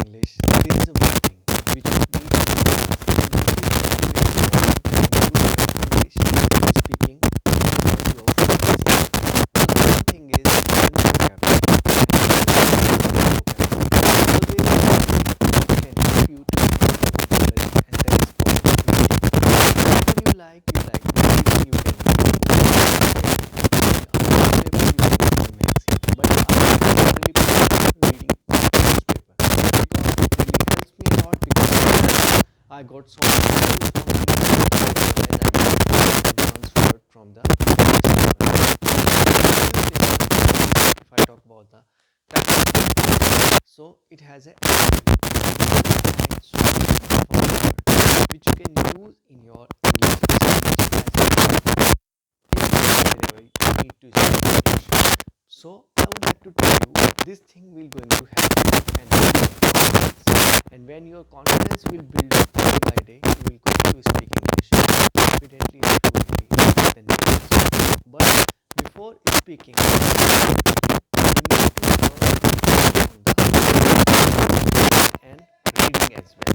English, there is a meeting which you need to English speaking because your another thing is vocabulary. So there is something can help you to English, and that is called whenever you like reading, you can but I really prefer reading newspaper because it really helps me a lot because I got so many skills from the newspaper as I transferred from the if I talk about the practice, so it has a which you can use in your English whenever you need to speak English. So I would like to tell you this thing will going to help you and build your confidence. And when your confidence will build up day by day, you will going to speak English confidently and fluently than native. But before speaking, you need to learn on the and reading as well.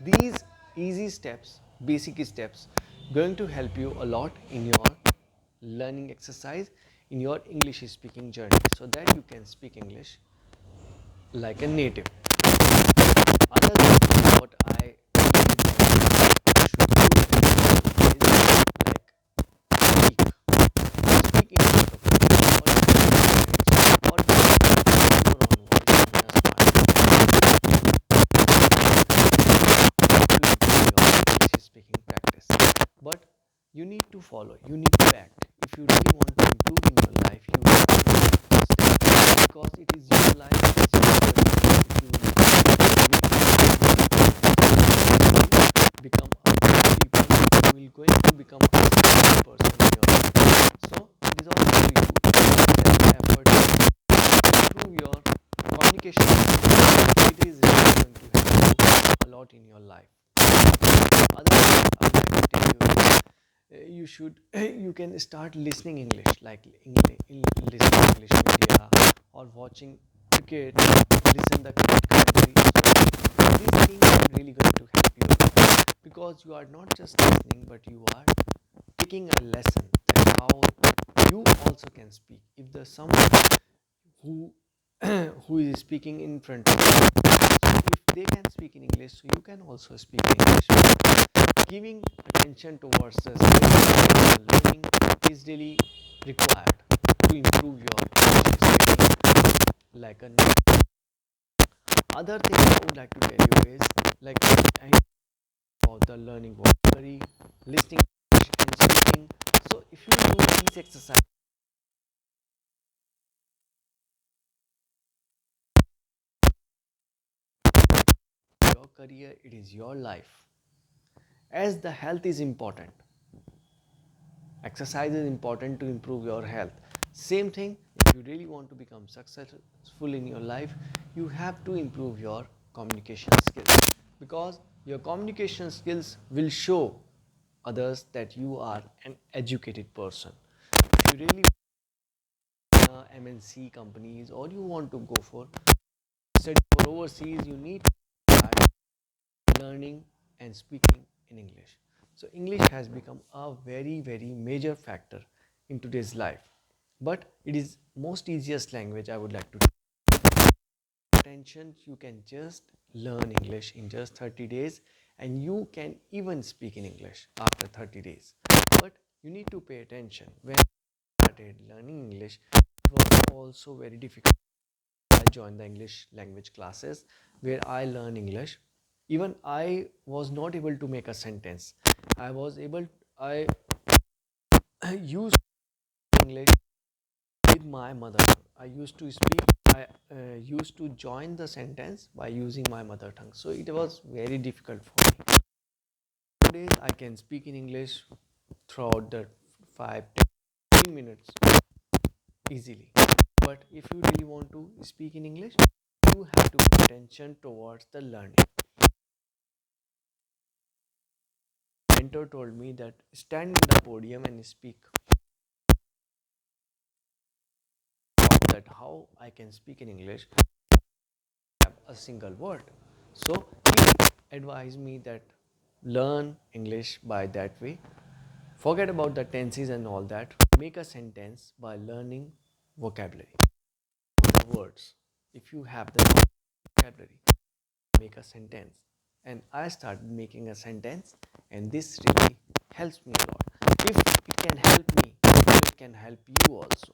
These easy steps, basic steps, going to help you a lot in your learning exercise in your English speaking journey so that you can speak English like a native. Other than what I should do is like speak English or speaking practice. But you need to follow, you need to act. If you really want to improve in your life, you have to step because it is your life, it is your become a people, you will going to become a successful person in your life. So it is also for you to effort to improve your communication skills. It is really going to help you a lot in your life. Otherwise, I would like to tell you you should you can start listening English like listening English media or watching cricket, listen the cricket commentary. So these things are really going to help you because you are not just listening but you are taking a lesson that how you also can speak. If there's someone who who is speaking in front of you, so if they can speak in English, so you can also speak in English. Giving attention towards the learning is really required to improve your speaking like a other thing I would like to tell you is like about the learning vocabulary, listening and speaking. So if you do these exercises, your career, it is your life. As the health is important, exercise is important to improve your health. Same thing, if you really want to become successful in your life, you have to improve your communication skills because your communication skills will show others that you are an educated person. If you really want MNC companies or you want to go for study for overseas, you need to start learning and speaking in English. So English has become a very major factor in today's life. But it is most easiest language I would like to attention. You can just learn English in just 30 days and you can even speak in English after 30 days. But you need to pay attention. When I started learning English, it was also very difficult. I joined the English language classes where I learn English. Even I was not able to make a sentence. I used English with my mother tongue. I used to join the sentence by using my mother tongue. So it was very difficult for me. Nowadays I can speak in English throughout the 5 to 10 minutes easily. But if you really want to speak in English, you have to pay attention towards the learning. Mentor told me that stand in the podium and speak. That how I can speak in English. a single word. So he advised me that learn English by that way. Forget about the tenses and all that. Make a sentence by learning vocabulary. Words. If you have the vocabulary, make a sentence. And I started making a sentence, and this really helps me a lot. If it can help me, it can help you also.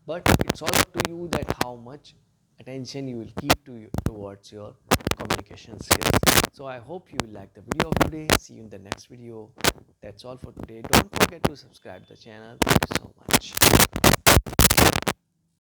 But it's all up to you that how much attention you will keep towards your communication skills. So I hope you will like the video of today. See you in the next video. That's all for today. Don't forget to subscribe the channel. Thank you so much.